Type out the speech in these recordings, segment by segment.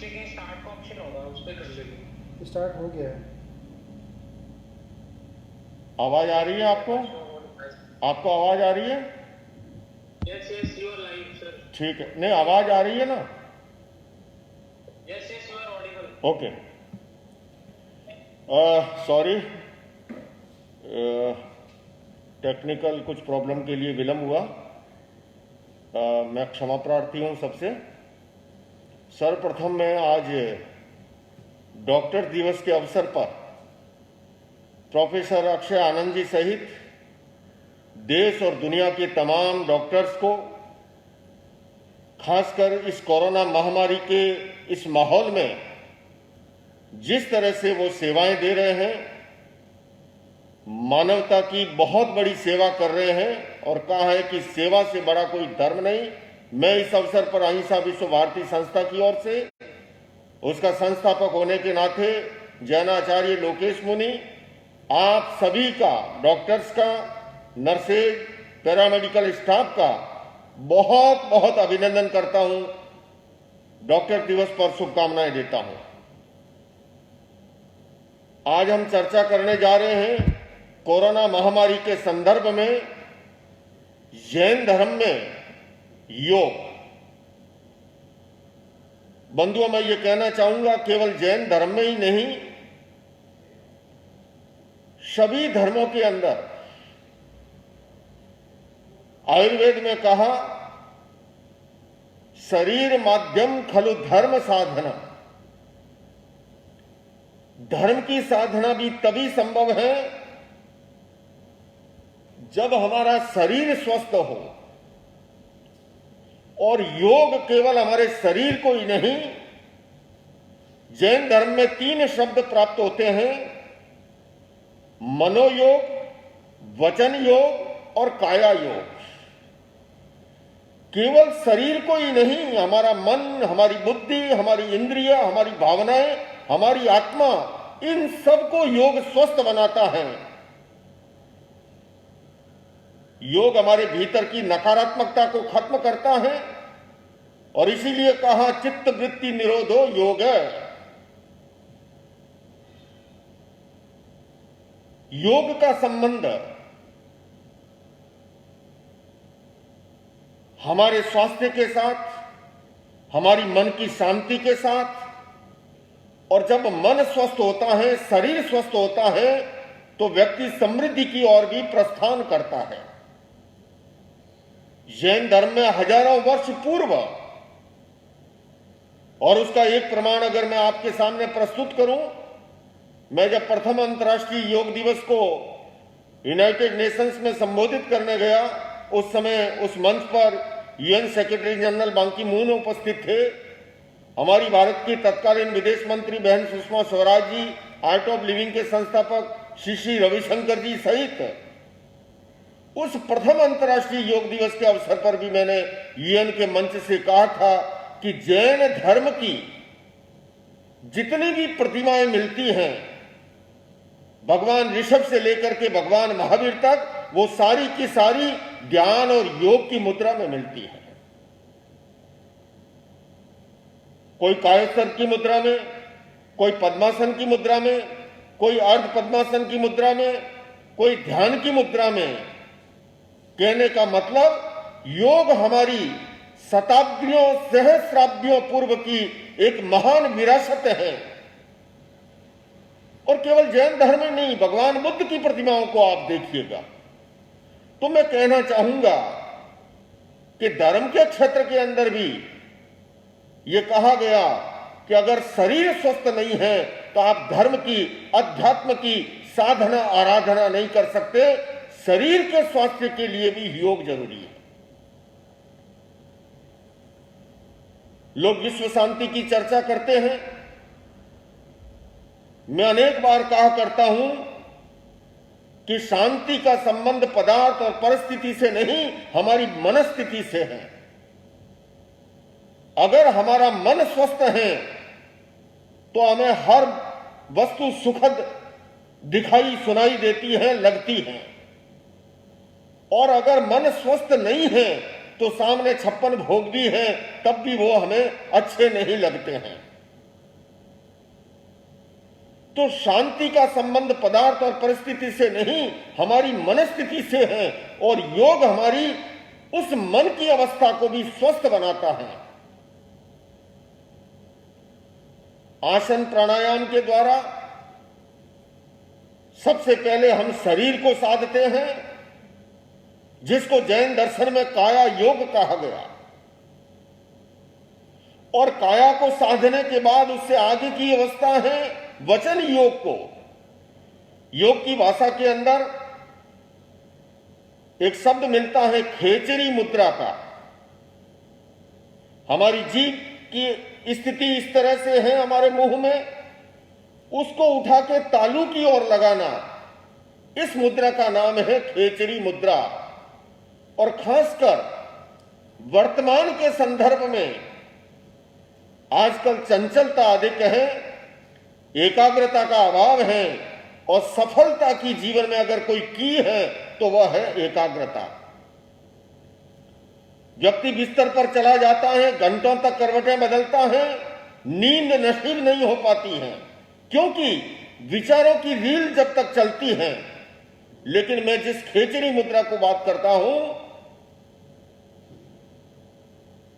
Checking start का option होगा, उस पर कर लेंगे। स्टार्ट हो गया है। आवाज आ रही है आपको? आपको आवाज आ रही है? Yes yes you are live sir. ठीक है, नहीं आवाज आ रही है ना? Yes yes you are audible. Okay, sorry, technical कुछ प्रॉब्लम के लिए विलंब हुआ। मैं क्षमा प्रार्थी हूं सबसे। सर्वप्रथम मैं आज डॉक्टर दिवस के अवसर पर प्रोफेसर अक्षय आनंद जी सहित देश और दुनिया के तमाम डॉक्टर्स को, खासकर इस कोरोना महामारी के इस माहौल में जिस तरह से वो सेवाएं दे रहे हैं, मानवता की बहुत बड़ी सेवा कर रहे हैं और कहा है कि सेवा से बड़ा कोई धर्म नहीं। मैं इस अवसर पर अहिंसा विश्व भारती संस्था की ओर से, उसका संस्थापक होने के नाते जैनाचार्य लोकेश मुनि, आप सभी का, डॉक्टर्स का, नर्सेज, पैरामेडिकल स्टाफ का बहुत बहुत अभिनंदन करता हूं। डॉक्टर दिवस पर शुभकामनाएं देता हूं। आज हम चर्चा करने जा रहे हैं कोरोना महामारी के संदर्भ में जैन धर्म में योग। बंधुओं, मैं ये कहना चाहूंगा केवल जैन धर्म में ही नहीं, सभी धर्मों के अंदर आयुर्वेद में कहा, शरीर माध्यम खलु धर्म साधना। धर्म की साधना भी तभी संभव है जब हमारा शरीर स्वस्थ हो। और योग केवल हमारे शरीर को ही नहीं, जैन धर्म में 3 शब्द प्राप्त होते हैं, मनोयोग, वचन योग और काया योग। केवल शरीर को ही नहीं, हमारा मन, हमारी बुद्धि, हमारी इंद्रिय, हमारी भावनाएं, हमारी आत्मा, इन सबको योग स्वस्थ बनाता है। योग हमारे भीतर की नकारात्मकता को खत्म करता है और इसीलिए कहा चित्त वृत्ति निरोधो योग है। योग का संबंध हमारे स्वास्थ्य के साथ, हमारी मन की शांति के साथ, और जब मन स्वस्थ होता है, शरीर स्वस्थ होता है, तो व्यक्ति समृद्धि की ओर भी प्रस्थान करता है। जैन धर्म में हजारों वर्ष पूर्व, और उसका एक प्रमाण अगर मैं आपके सामने प्रस्तुत करूं, मैं जब प्रथम अंतर्राष्ट्रीय योग दिवस को यूनाइटेड नेशंस में संबोधित करने गया, उस समय उस मंच पर यूएन सेक्रेटरी जनरल बान की मून उपस्थित थे। हमारी भारत की तत्कालीन विदेश मंत्री बहन Sushma Swaraj ji, art of living के संस्थापक श्री रविशंकर जी सहित उस प्रथम अंतर्राष्ट्रीय योग दिवस के अवसर पर भी मैंने यूएन के मंच से कहा था कि जैन धर्म की जितनी भी प्रतिमाएं मिलती हैं, भगवान ऋषभ से लेकर के भगवान महावीर तक, वो सारी की सारी ज्ञान और योग की मुद्रा में मिलती है। कोई कायस्थ की मुद्रा में, कोई पद्मासन की मुद्रा में, कोई अर्ध पद्मासन की मुद्रा में, कोई ध्यान की मुद्रा में। कहने का मतलब, योग हमारी शताब्दियों, सहस्राब्दियों पूर्व की एक महान विरासत है। और केवल जैन धर्म में नहीं, भगवान बुद्ध की प्रतिमाओं को आप देखिएगा। तो मैं कहना चाहूंगा कि धर्म के क्षेत्र के अंदर भी यह कहा गया कि अगर शरीर स्वस्थ नहीं है तो आप धर्म की, अध्यात्म की साधना, आराधना नहीं कर सकते। शरीर के स्वास्थ्य के लिए भी योग जरूरी है। लोग विश्व शांति की चर्चा करते हैं। मैं अनेक बार कहा करता हूं कि शांति का संबंध पदार्थ और परिस्थिति से नहीं, हमारी मनस्थिति से है। अगर हमारा मन स्वस्थ है तो हमें हर वस्तु सुखद दिखाई, सुनाई देती है, लगती है। और अगर मन स्वस्थ नहीं है तो सामने 56 भोग भी हैं, तब भी वो हमें अच्छे नहीं लगते हैं। तो शांति का संबंध पदार्थ और परिस्थिति से नहीं, हमारी मनस्थिति से है। और योग हमारी उस मन की अवस्था को भी स्वस्थ बनाता है। आसन प्राणायाम के द्वारा सबसे पहले हम शरीर को साधते हैं, जिसको जैन दर्शन में काया योग कहा गया। और काया को साधने के बाद उससे आगे की अवस्था है वचन योग को। योग की भाषा के अंदर एक शब्द मिलता है खेचरी मुद्रा का। हमारी जीभ की स्थिति इस तरह से है हमारे मुंह में, उसको उठा के तालू की ओर लगाना, इस मुद्रा का नाम है खेचरी मुद्रा। और खासकर वर्तमान के संदर्भ में आजकल चंचलता अधिक है, एकाग्रता का अभाव है, और सफलता की जीवन में अगर कोई की है तो वह है एकाग्रता। व्यक्ति बिस्तर पर चला जाता है, घंटों तक करवटें बदलता है, नींद नसीब नहीं हो पाती है, क्योंकि विचारों की रील जब तक चलती है। लेकिन मैं जिस खेचरी मुद्रा को बात करता हूं,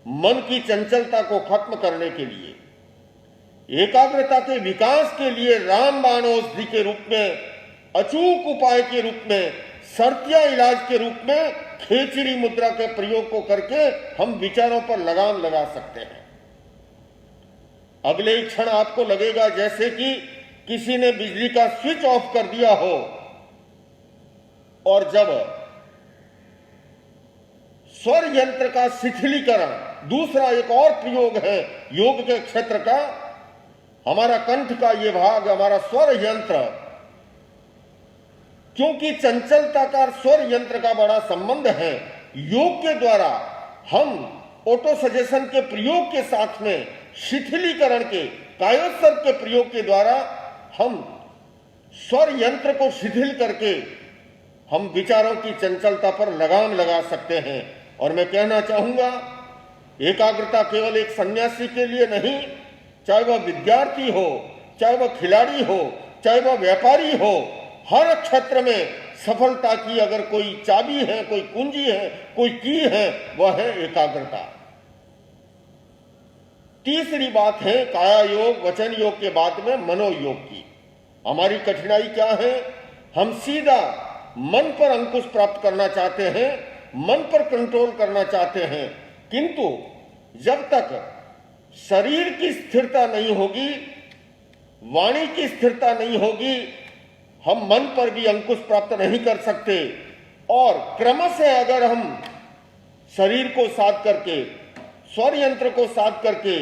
मन की चंचलता को खत्म करने के लिए, एकाग्रता के विकास के लिए रामबाण औषधि के रूप में, अचूक उपाय के रूप में, शर्तिया इलाज के रूप में खेचरी मुद्रा के प्रयोग को करके हम विचारों पर लगाम लगा सकते हैं। अगले ही क्षण आपको लगेगा जैसे कि किसी ने बिजली का स्विच ऑफ कर दिया हो। और जब स्वर यंत्र का शिथिलीकरण, दूसरा एक और प्रयोग है योग के क्षेत्र का, हमारा कंठ का ये भाग, हमारा स्वर यंत्र, क्योंकि चंचलता का स्वर यंत्र का बड़ा संबंध है, योग के द्वारा हम ऑटो सजेशन के प्रयोग के साथ में शिथिलीकरण के, कायोत्सर्ग के प्रयोग के द्वारा हम स्वर यंत्र को शिथिल करके हम विचारों की चंचलता पर लगाम लगा सकते हैं। और मैं कहना चाहूंगा, एकाग्रता केवल एक सन्यासी के लिए नहीं, चाहे वह विद्यार्थी हो, चाहे वह खिलाड़ी हो, चाहे वह व्यापारी हो, हर क्षेत्र में सफलता की अगर कोई चाबी है, कोई कुंजी है, कोई की है, वह है एकाग्रता। तीसरी बात है काया योग, वचन योग के बाद में मनोयोग की। हमारी कठिनाई क्या है? हम सीधा मन पर अंकुश प्राप्त करना चाहते हैं, मन पर कंट्रोल करना चाहते हैं, किंतु जब तक शरीर की स्थिरता नहीं होगी, वाणी की स्थिरता नहीं होगी, हम मन पर भी अंकुश प्राप्त नहीं कर सकते। और क्रम से अगर हम शरीर को साध करके, स्वर यंत्र को साध करके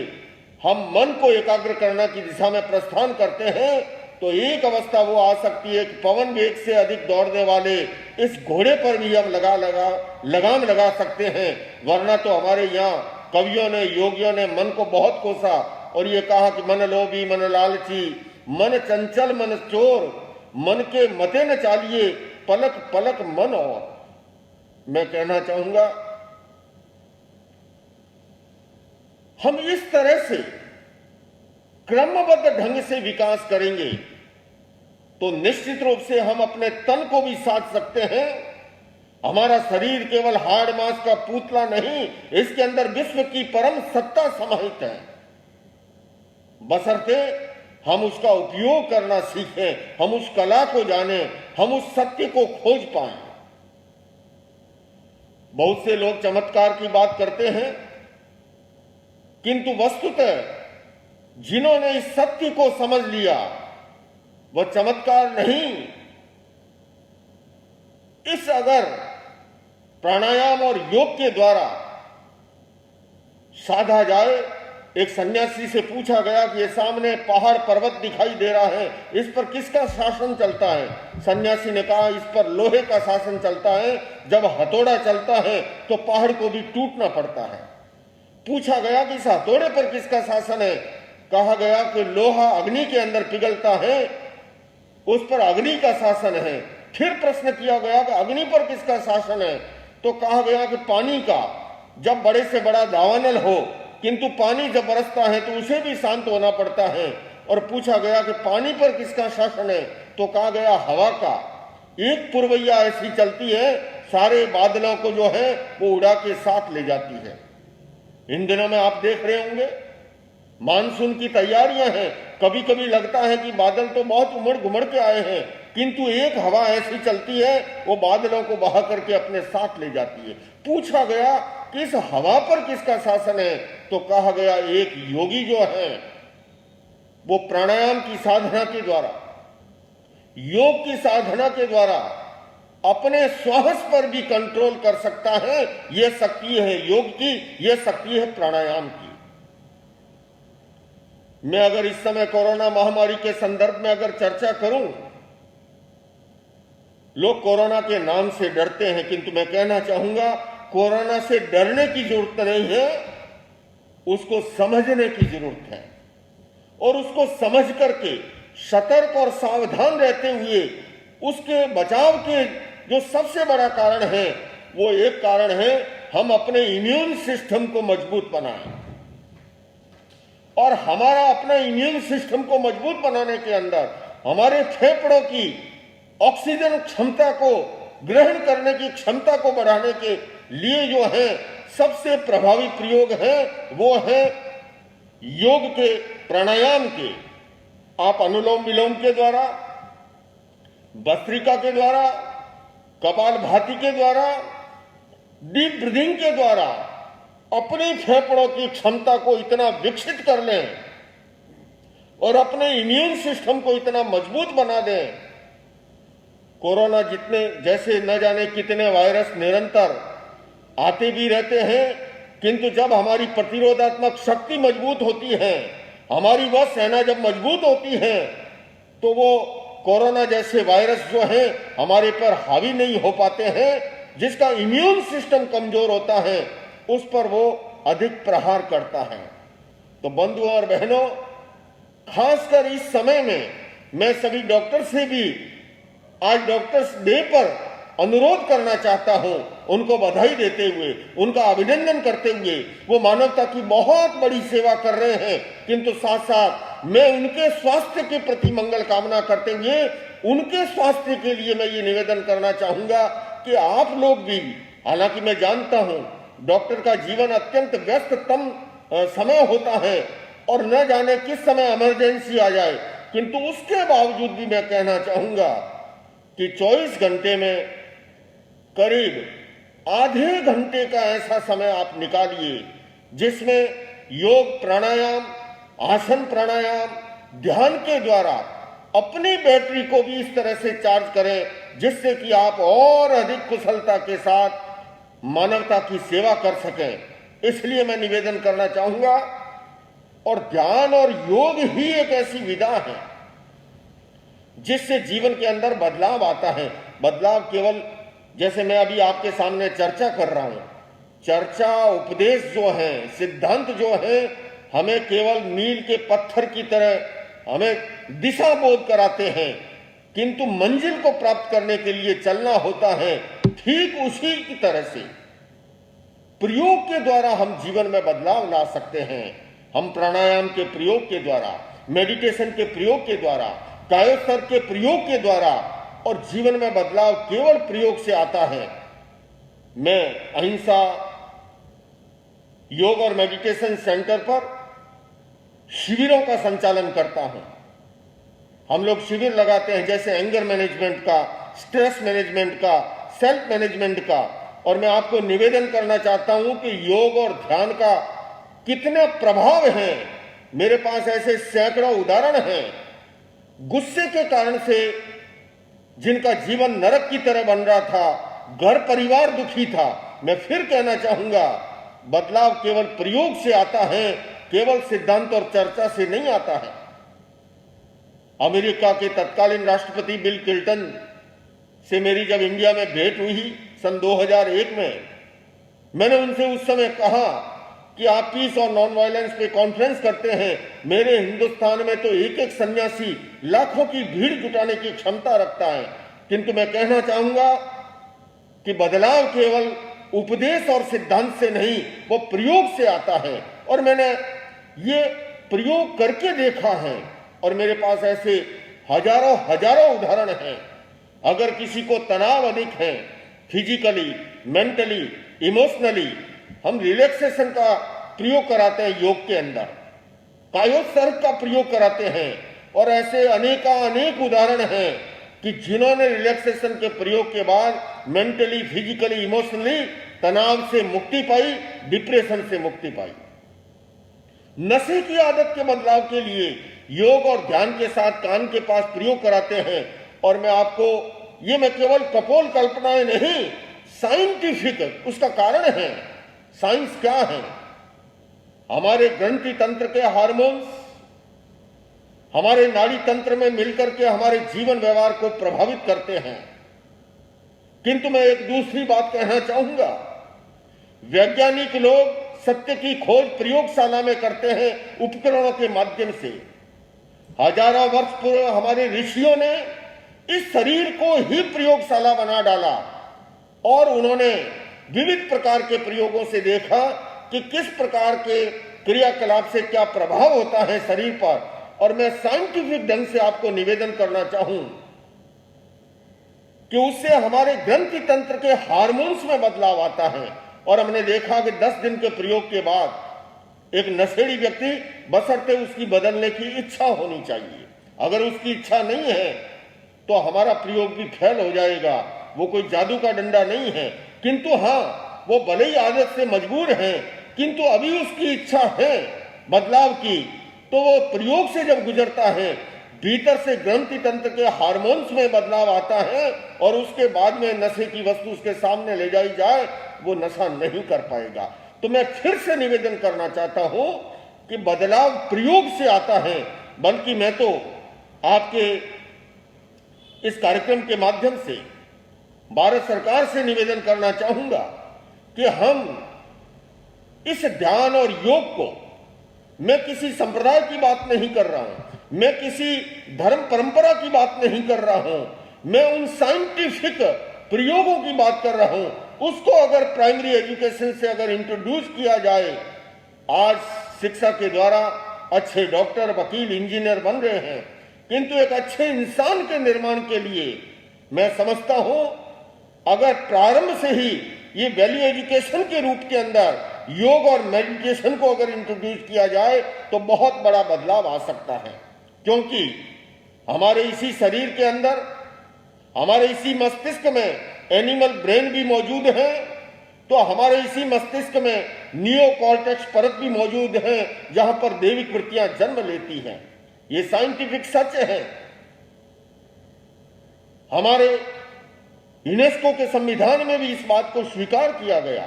हम मन को एकाग्र करना की दिशा में प्रस्थान करते हैं, तो एक अवस्था वो आ सकती है कि पवन वेग से अधिक दौड़ने वाले इस घोड़े पर भी हम लगाम लगा सकते हैं। वरना तो हमारे यहाँ कवियों ने, योगियों ने मन को बहुत कोसा और ये कहा कि मन लोभी, मन लालची, मन चंचल, मन चोर, मन के मते न चालिए, पलक पलक मन। और मैं कहना चाहूंगा, हम इस तरह से क्रमबद्ध ढंग से विकास करेंगे तो निश्चित रूप से हम अपने तन को भी साध सकते हैं। हमारा शरीर केवल हाड़ मांस का पुतला नहीं, इसके अंदर विश्व की परम सत्ता समाहित है। बशर्ते हम उसका उपयोग करना सीखें, हम उस कला को जानें, हम उस सत्य को खोज पाएं। बहुत से लोग चमत्कार की बात करते हैं, किंतु वस्तुतः जिन्होंने इस सत्य को समझ लिया वह चमत्कार नहीं, इस अगर प्राणायाम और योग के द्वारा साधा जाए। एक सन्यासी से पूछा गया कि ये सामने पहाड़ पर्वत दिखाई दे रहा है, इस पर किसका शासन चलता है? सन्यासी ने कहा, इस पर लोहे का शासन चलता है। जब हथौड़ा चलता है तो पहाड़ को भी टूटना पड़ता है। पूछा गया कि इस हथौड़े पर किसका शासन है? कहा गया कि लोहा अग्नि के अंदर पिघलता है, उस पर अग्नि का शासन है। फिर प्रश्न किया गया कि अग्नि पर किसका शासन है? तो कहा गया कि पानी का। जब बड़े से बड़ा दावानल हो, किंतु पानी जब बरसता है तो उसे भी शांत होना पड़ता है। और पूछा गया कि पानी पर किसका शासन है, तो कहा गया हवा का। एक पुरवैया ऐसी चलती है, सारे बादलों को जो है वो उड़ा के साथ ले जाती है। इन दिनों में आप देख रहे होंगे मानसून की तैयारियां हैं। कभी कभी लगता है कि बादल तो बहुत उमड़ घुमड़ के आए हैं, किंतु एक हवा ऐसी चलती है वो बादलों को बहा करके अपने साथ ले जाती है। पूछा गया कि इस हवा पर किसका शासन है, तो कहा गया एक योगी जो है वो प्राणायाम की साधना के द्वारा, योग की साधना के द्वारा अपने श्वास पर भी कंट्रोल कर सकता है। यह शक्ति है योग की, यह शक्ति है प्राणायाम की। मैं अगर इस समय कोरोना महामारी के संदर्भ में अगर चर्चा करूं, लोग कोरोना के नाम से डरते हैं, किंतु मैं कहना चाहूंगा कोरोना से डरने की जरूरत नहीं है, उसको समझने की जरूरत है। और उसको समझ करके सतर्क और सावधान रहते हुए उसके बचाव के जो सबसे बड़ा कारण है, वो एक कारण है हम अपने इम्यून सिस्टम को मजबूत बनाएं। और हमारा अपना इम्यून सिस्टम को मजबूत बनाने के अंदर हमारे फेफड़ों की ऑक्सीजन क्षमता को ग्रहण करने की क्षमता को बढ़ाने के लिए जो है सबसे प्रभावी प्रयोग है वो है योग के, प्राणायाम के। आप अनुलोम विलोम के द्वारा, भस्त्रिका के द्वारा, कपालभाति के द्वारा, डीप ब्रीदिंग के द्वारा अपने फेफड़ों की क्षमता को इतना विकसित कर लें और अपने इम्यून सिस्टम को इतना मजबूत बना दें। कोरोना जितने जैसे न जाने कितने वायरस निरंतर आते भी रहते हैं, किंतु जब हमारी प्रतिरोधात्मक शक्ति मजबूत होती है, हमारी वह सेना जब मजबूत होती है, तो वो कोरोना जैसे वायरस जो है हमारे पर हावी नहीं हो पाते हैं। जिसका इम्यून सिस्टम कमजोर होता है उस पर वो अधिक प्रहार करता है। तो बंधुओं और बहनों, खासकर इस समय में मैं सभी डॉक्टर से भी आज डॉक्टर्स डे पर अनुरोध करना चाहता हूं, उनको बधाई देते हुए, उनका अभिनंदन करते हुए। वो मानवता की बहुत बड़ी सेवा कर रहे हैं, किंतु साथ साथ मैं उनके स्वास्थ्य के प्रति मंगल कामना करते हुए उनके स्वास्थ्य के लिए मैं ये निवेदन करना चाहूंगा कि आप लोग भी, हालांकि मैं जानता हूं डॉक्टर का जीवन अत्यंत व्यस्ततम समय होता है और न जाने किस समय इमरजेंसी आ जाए, किंतु उसके बावजूद भी मैं कहना चाहूंगा कि 24 घंटे में करीब आधे घंटे का ऐसा समय आप निकालिए जिसमें योग प्राणायाम, आसन प्राणायाम, ध्यान के द्वारा अपनी बैटरी को भी इस तरह से चार्ज करें जिससे कि आप और अधिक कुशलता के साथ मानवता की सेवा कर सकें। इसलिए मैं निवेदन करना चाहूंगा। और ध्यान और योग ही एक ऐसी विधा है जिससे जीवन के अंदर बदलाव आता है। बदलाव केवल, जैसे मैं अभी आपके सामने चर्चा कर रहा हूं, चर्चा उपदेश जो है, सिद्धांत जो है, हमें केवल मील के पत्थर की तरह हमें दिशा बोध कराते हैं, किंतु मंजिल को प्राप्त करने के लिए चलना होता है। ठीक उसी की तरह से प्रयोग के द्वारा हम जीवन में बदलाव ला सकते हैं। हम प्राणायाम के प्रयोग के द्वारा, मेडिटेशन के प्रयोग के द्वारा, कायोत्सर्ग के प्रयोग के द्वारा, और जीवन में बदलाव केवल प्रयोग से आता है। मैं अहिंसा योग और मेडिटेशन सेंटर पर शिविरों का संचालन करता हूं। हम लोग शिविर लगाते हैं, जैसे एंगर मैनेजमेंट का, स्ट्रेस मैनेजमेंट का, सेल्फ मैनेजमेंट का। और मैं आपको निवेदन करना चाहता हूं कि योग और ध्यान का कितना प्रभाव है। मेरे पास ऐसे सैकड़ों उदाहरण हैं, गुस्से के कारण से जिनका जीवन नरक की तरह बन रहा था, घर परिवार दुखी था। मैं फिर कहना चाहूंगा, बदलाव केवल प्रयोग से आता है, केवल सिद्धांत और चर्चा से नहीं आता है। अमेरिका के तत्कालीन राष्ट्रपति बिल क्लिंटन से मेरी जब इंडिया में भेंट हुई सन 2001 में, मैंने उनसे उस समय कहा कि आप पीस और नॉन वायलेंस पे कॉन्फ्रेंस करते हैं। मेरे हिंदुस्तान में तो एक एक सन्यासी लाखों की भीड़ जुटाने की क्षमता रखता है, किंतु मैं कहना चाहूंगा कि बदलाव केवल उपदेश और सिद्धांत से नहीं, वो प्रयोग से आता है। और मैंने ये प्रयोग करके देखा है और मेरे पास ऐसे हजारों हजारों उदाहरण हैं। अगर किसी को तनाव अधिक है, फिजिकली, मेंटली, इमोशनली, हम रिलैक्सेशन का प्रयोग कराते हैं योग के अंदर, कायोत्सर्ग का प्रयोग कराते हैं, और ऐसे अनेक उदाहरण हैं कि जिन्होंने रिलैक्सेशन के प्रयोग के बाद मेंटली, फिजिकली, इमोशनली तनाव से मुक्ति पाई, डिप्रेशन से मुक्ति पाई। नशे की आदत के बदलाव के लिए योग और ध्यान के साथ कान के पास प्रयोग कराते हैं। और मैं केवल कपोल कल्पनाएं नहीं, साइंटिफिक उसका कारण है। साइंस क्या है? हमारे ग्रंथि तंत्र के हार्मोन्स हमारे नाड़ी तंत्र में मिलकर के हमारे जीवन व्यवहार को प्रभावित करते हैं। किंतु मैं एक दूसरी बात कहना चाहूंगा, वैज्ञानिक लोग सत्य की खोज प्रयोगशाला में करते हैं उपकरणों के माध्यम से। हजारों वर्ष पूर्व हमारे ऋषियों ने इस शरीर को ही प्रयोगशाला बना डाला और उन्होंने विविध प्रकार के प्रयोगों से देखा कि किस प्रकार के क्रियाकलाप से क्या प्रभाव होता है शरीर पर। और मैं साइंटिफिक ढंग से आपको निवेदन करना चाहूं कि उससे हमारे ग्रंथि तंत्र के हार्मोन्स में बदलाव आता है। और हमने देखा कि 10 दिन के प्रयोग के बाद एक नशेड़ी व्यक्ति, बशर्ते उसकी बदलने की इच्छा होनी चाहिए, अगर उसकी इच्छा नहीं है तो हमारा प्रयोग भी फेल हो जाएगा। वो कोई जादू का डंडा नहीं है, किंतु हाँ, वो भले ही आदत से मजबूर है, किंतु अभी उसकी इच्छा है बदलाव की, तो वो प्रयोग से जब गुजरता है, भीतर से ग्रंथि तंत्र के हार्मोन्स में बदलाव आता है और उसके बाद में नशे की वस्तु उसके सामने ले जाई जाए, वो नशा नहीं कर पाएगा। तो मैं फिर से निवेदन करना चाहता हूं कि बदलाव प्रयोग से आता है, बल्कि मैं तो आपके इस कार्यक्रम के माध्यम से भारत सरकार से निवेदन करना चाहूंगा कि हम इस ध्यान और योग को, मैं किसी संप्रदाय की बात नहीं कर रहा हूं, मैं किसी धर्म परंपरा की बात नहीं कर रहा हूं, मैं उन साइंटिफिक प्रयोगों की बात कर रहा हूं। उसको अगर प्राइमरी एजुकेशन से अगर इंट्रोड्यूस किया जाए, आज शिक्षा के द्वारा अच्छे डॉक्टर, वकील, इंजीनियर बन रहे हैं, किंतु एक अच्छे इंसान के निर्माण के लिए मैं समझता हूं अगर प्रारंभ से ही ये वैल्यू एजुकेशन के रूप के अंदर योग और मेडिटेशन को अगर इंट्रोड्यूस किया जाए तो बहुत बड़ा बदलाव आ सकता है। क्योंकि हमारे इसी शरीर के अंदर, हमारे इसी मस्तिष्क में एनिमल ब्रेन भी मौजूद है, तो हमारे इसी मस्तिष्क में नियोकॉर्टेक्स परत भी मौजूद है, जहां पर दैविक वृत्तियां जन्म लेती हैं। ये साइंटिफिक सच है। हमारे यूनेस्को के संविधान में भी इस बात को स्वीकार किया गया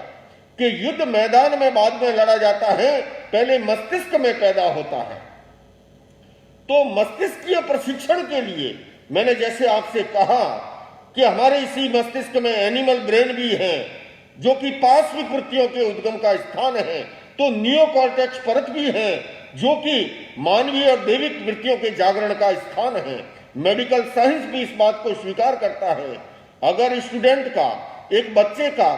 कि युद्ध मैदान में बाद में लड़ा जाता है, पहले मस्तिष्क में पैदा होता है। तो मस्तिष्कीय प्रशिक्षण के लिए मैंने जैसे आपसे कहा कि हमारे इसी मस्तिष्क में एनिमल ब्रेन भी है, जो कि पार्श्विक वृत्तियों के उद्गम का स्थान है, तो नियोकॉर्टेक्स परत भी है, जो कि मानवीय और दैविक वृत्तियों के जागरण का स्थान है। मेडिकल साइंस भी इस बात को स्वीकार करता है। अगर स्टूडेंट का, एक बच्चे का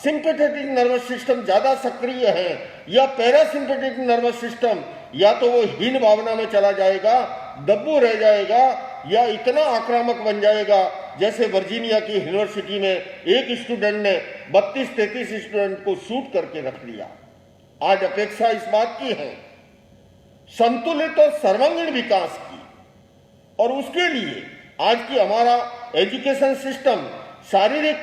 सिंपैथेटिक नर्वस सिस्टम ज्यादा सक्रिय है या पैरासिम्पैथेटिक नर्वस सिस्टम, या तो वो हीन भावना में चला जाएगा, दब्बू रह जाएगा, या इतना आक्रामक बन जाएगा। जैसे वर्जीनिया की यूनिवर्सिटी में एक स्टूडेंट ने 32-33 स्टूडेंट को शूट करके रख लिया। आज अपेक्षा इस बात की है संतुलित और सर्वांगीण विकास की, और उसके लिए आज की हमारा एजुकेशन सिस्टम शारीरिक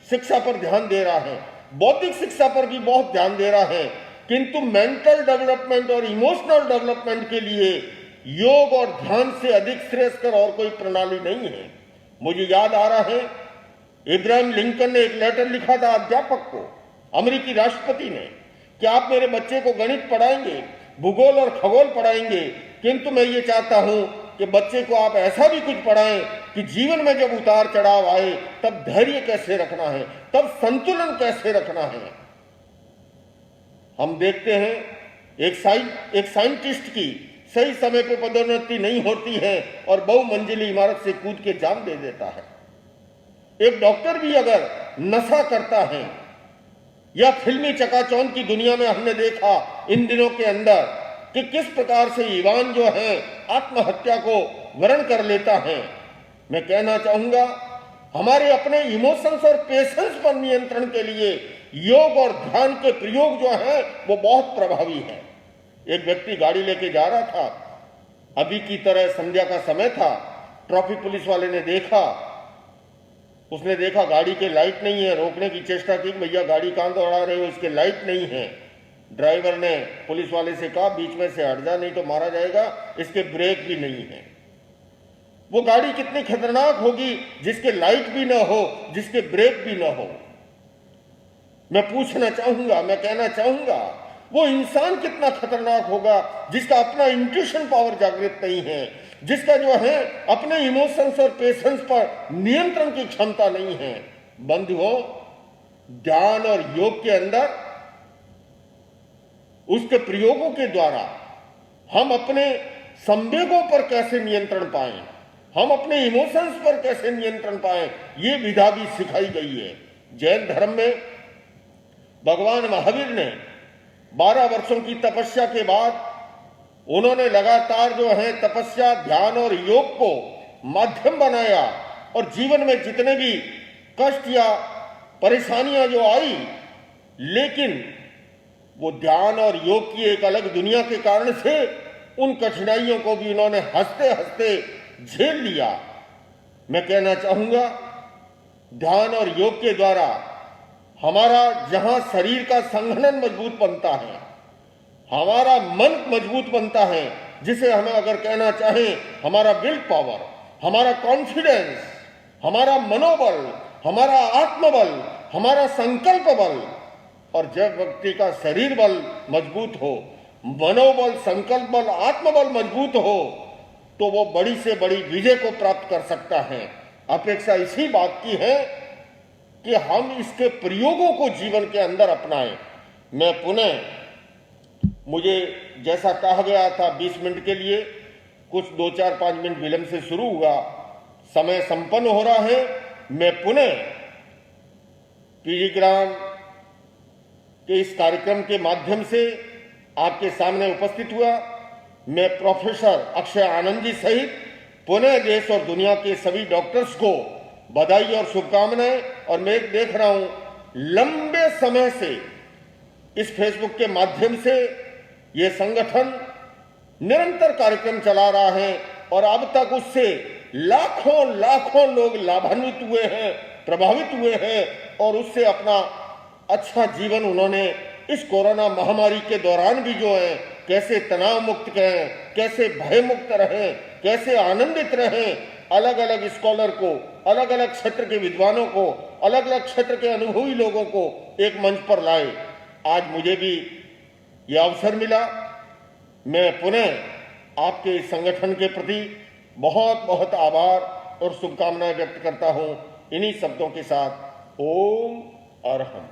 शिक्षा पर ध्यान दे रहा है, बौद्धिक शिक्षा पर भी बहुत ध्यान दे रहा है, किंतु मेंटल डेवलपमेंट और इमोशनल डेवलपमेंट के लिए योग और ध्यान से अधिक श्रेष्ठकर और कोई प्रणाली नहीं है। मुझे याद आ रहा है, इब्राहिम लिंकन ने एक लेटर लिखा था अध्यापक को, अमेरिकी राष्ट्रपति ने, कि आप मेरे बच्चे को गणित पढ़ाएंगे, भूगोल और खगोल पढ़ाएंगे, किंतु मैं ये चाहता हूं कि बच्चे को आप ऐसा भी कुछ पढ़ाएं कि जीवन में जब उतार चढ़ाव आए तब धैर्य कैसे रखना है, तब संतुलन कैसे रखना है। हम देखते हैं एक साइंटिस्ट की सही समय पे पदोन्नति नहीं होती है और बहुमंजिली इमारत से कूद के जान दे देता है। एक डॉक्टर भी अगर नशा करता है, या फिल्मी चकाचौंध की दुनिया में हमने देखा इन दिनों के अंदर कि किस प्रकार से ईवान जो है आत्महत्या को वर्ण कर लेता है। मैं कहना चाहूंगा हमारे अपने इमोशंस और पेशेंस पर नियंत्रण के लिए योग और ध्यान के प्रयोग जो है वो बहुत प्रभावी है। एक व्यक्ति गाड़ी लेके जा रहा था, अभी की तरह संध्या का समय था। ट्रैफिक पुलिस वाले ने देखा, उसने देखा गाड़ी के लाइट नहीं है, रोकने की चेष्टा की, भैया गाड़ी कहां दौड़ा रहे हो, इसके लाइट नहीं है। ड्राइवर ने पुलिस वाले से कहा बीच में से हट जा नहीं तो मारा जाएगा, इसके ब्रेक भी नहीं है। वो गाड़ी कितनी खतरनाक होगी जिसके लाइट भी ना हो, जिसके ब्रेक भी ना हो। मैं पूछना चाहूंगा, मैं कहना चाहूंगा वो इंसान कितना खतरनाक होगा जिसका अपना इंट्यूशन पावर जागृत नहीं है, जिसका जो है अपने इमोशंस और पेशेंस पर नियंत्रण की क्षमता नहीं है। बंधुओं, ध्यान और योग के अंदर उसके प्रयोगों के द्वारा हम अपने संवेगों पर कैसे नियंत्रण पाएं, हम अपने इमोशंस पर कैसे नियंत्रण पाएं, ये विधा भी सिखाई गई है। जैन धर्म में भगवान महावीर ने 12 वर्षों की तपस्या के बाद उन्होंने लगातार जो है तपस्या, ध्यान और योग को माध्यम बनाया और जीवन में जितने भी कष्ट या परेशानियां जो आई, लेकिन वो ध्यान और योग की एक अलग दुनिया के कारण से उन कठिनाइयों को भी उन्होंने हंसते हंसते झेल लिया। मैं कहना चाहूंगा ध्यान और योग के द्वारा हमारा जहां शरीर का संघनन मजबूत बनता है, हमारा मन मजबूत बनता है, जिसे हमें अगर कहना चाहें हमारा विल पावर, हमारा कॉन्फिडेंस, हमारा मनोबल, हमारा आत्मबल, हमारा संकल्प बल, और जब व्यक्ति का शरीर बल मजबूत हो, मनोबल, संकल्प बल, आत्मबल मजबूत हो, तो वो बड़ी से बड़ी विजय को प्राप्त कर सकता है। अपेक्षा इसी बात की है कि हम इसके प्रयोगों को जीवन के अंदर अपनाएं। मैं पुनः, मुझे जैसा कहा गया था 20 मिनट के लिए, कुछ 2-4-5 मिनट विलंब से शुरू हुआ, समय संपन्न हो रहा है। मैं पुनः पीजीग्राम के इस कार्यक्रम के माध्यम से आपके सामने उपस्थित हुआ। मैं प्रोफेसर अक्षय आनंद जी सहित पुनः देश और दुनिया के सभी डॉक्टर्स को बधाई और शुभकामनाएं। और मैं देख रहा हूं लंबे समय से इस फेसबुक के माध्यम से ये संगठन निरंतर कार्यक्रम चला रहा है और अब तक उससे लाखों लाखों लोग लाभान्वित हुए हैं, प्रभावित हुए हैं और उससे अपना अच्छा जीवन उन्होंने इस कोरोना महामारी के दौरान भी जो है कैसे तनाव मुक्त करें, कैसे भय मुक्त रहें, कैसे आनंदित रहें, अलग अलग स्कॉलर को, अलग अलग क्षेत्र के विद्वानों को, अलग अलग क्षेत्र के अनुभवी लोगों को एक मंच पर लाए। आज मुझे भी यह अवसर मिला। मैं पुनः आपके इस संगठन के प्रति बहुत बहुत आभार और शुभकामनाएं व्यक्त करता हूं। इन्हीं शब्दों के साथ ओम अरहम।